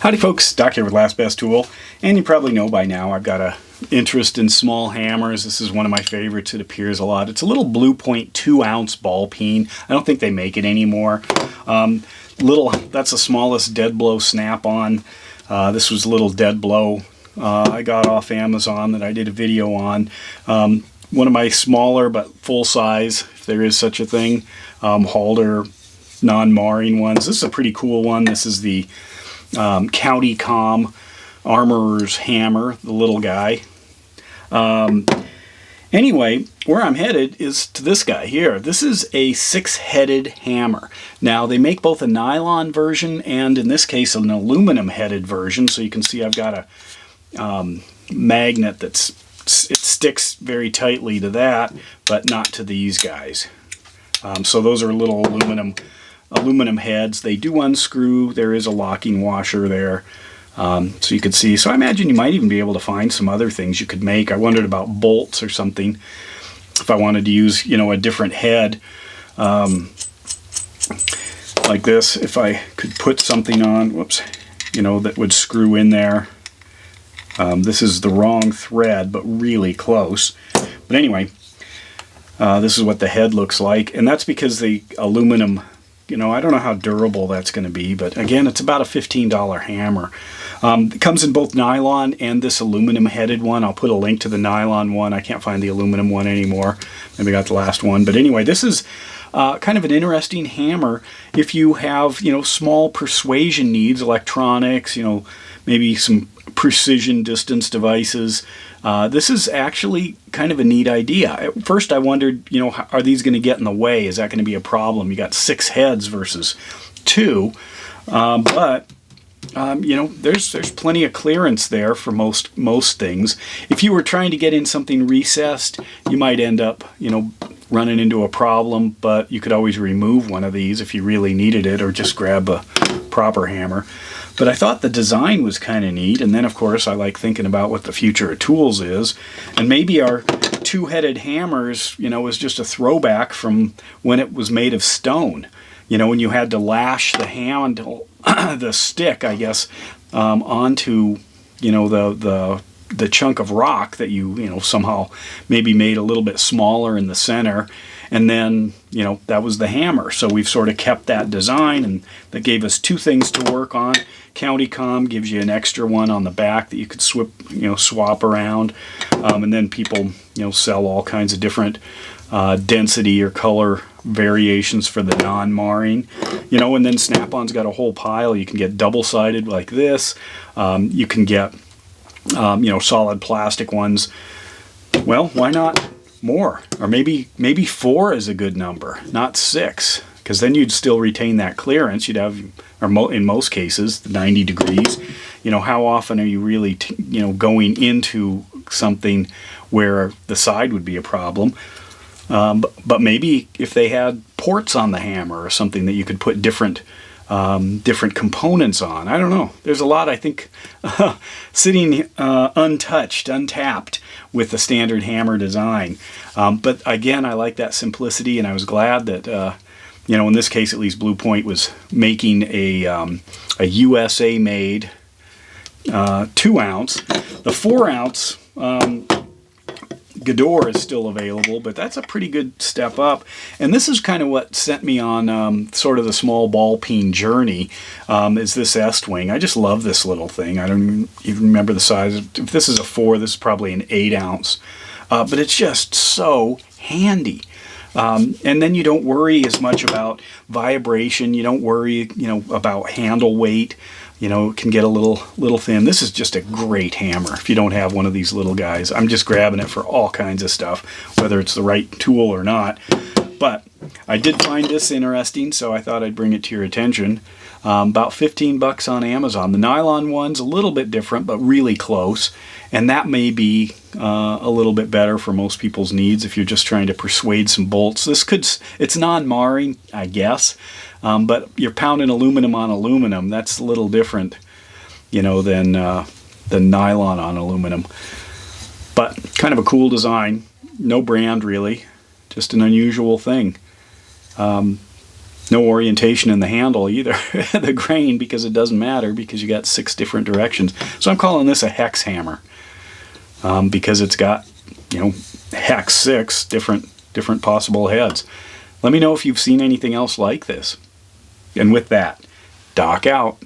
Howdy folks, Doc here with Last Best Tool, and you probably know by now I've got a interest in small hammers. This is one of my favorites. It appears a lot. It's a little Blue Point 2-ounce ball peen. I don't think they make it anymore. That's the smallest dead blow snap-on. This was a little dead blow I got off Amazon that I did a video on. One of my smaller but full size, if there is such a thing, halter non-marring ones. This is a pretty cool one. This is the County Com Armorer's Hammer, the little guy. Anyway, where I'm headed is to this guy here. This is a 6-headed hammer. Now, they make both a nylon version and, in this case, an aluminum-headed version. So you can see I've got a magnet it sticks very tightly to that, but not to these guys. So those are little aluminum heads. They do unscrew. There is a locking washer there. So you could see. So I imagine you might even be able to find some other things you could make. I wondered about bolts or something. If I wanted to use, a different head like this, if I could put something on, that would screw in there. This is the wrong thread, but really close. But anyway, this is what the head looks like. And that's because the aluminum, I don't know how durable that's going to be, but again, it's about a $15 hammer. It comes in both nylon and this aluminum-headed one. I'll put a link to the nylon one. I can't find the aluminum one anymore. Maybe I got the last one. But anyway, this is kind of an interesting hammer if you have, small persuasion needs, electronics, maybe some precision distance devices. This is actually kind of a neat idea. At first I wondered, are these going to get in the way? Is that going to be a problem? You got 6 heads versus 2, but there's plenty of clearance there for most things. If you were trying to get in something recessed, you might end up, running into a problem, but you could always remove one of these if you really needed it, or just grab a proper hammer. But I thought the design was kind of neat, and then of course I like thinking about what the future of tools is, and maybe our 2-headed hammers, is just a throwback from when it was made of stone. When you had to lash the handle, the stick, I guess, onto, the chunk of rock that you, somehow maybe made a little bit smaller in the center, and then, that was the hammer. So we've sort of kept that design, and that gave us 2 things to work on. County Com gives you an extra one on the back that you could swap around, and then people, sell all kinds of different density or color variations for the non-marring, and then Snap-on's got a whole pile. You can get double-sided like this. You can get, solid plastic ones. Well, why not more? Or maybe 4 is a good number, not 6, because then you'd still retain that clearance. You'd have, in most cases, 90 degrees. How often are you really, going into something where the side would be a problem? But maybe if they had ports on the hammer or something that you could put different components on. I don't know. There's a lot, I think, sitting untouched, untapped with the standard hammer design. But again, I like that simplicity, and I was glad that, in this case at least, Blue Point was making a USA-made 2-ounce. The 4-ounce Gador is still available, but that's a pretty good step up. And this is kind of what sent me on sort of the small ball peen journey, is this S-Wing. I just love this little thing. I don't even remember the size. If this is a 4, this is probably an 8-ounce. But it's just so handy. And then you don't worry as much about vibration. You don't worry, about handle weight. It can get a little thin. This is just a great hammer if you don't have one of these little guys. I'm just grabbing it for all kinds of stuff, whether it's the right tool or not. But I did find this interesting, so I thought I'd bring it to your attention. About 15 bucks on Amazon. The nylon one's a little bit different, but really close. And that may be a little bit better for most people's needs if you're just trying to persuade some bolts. It's non-marring, I guess. But you're pounding aluminum on aluminum. That's a little different, than nylon on aluminum. But kind of a cool design. No brand, really. Just an unusual thing. No orientation in the handle either, the grain, because it doesn't matter because you got 6 different directions. So I'm calling this a hex hammer because it's got, you know, hex 6 different possible heads. Let me know if you've seen anything else like this. And with that, Doc out.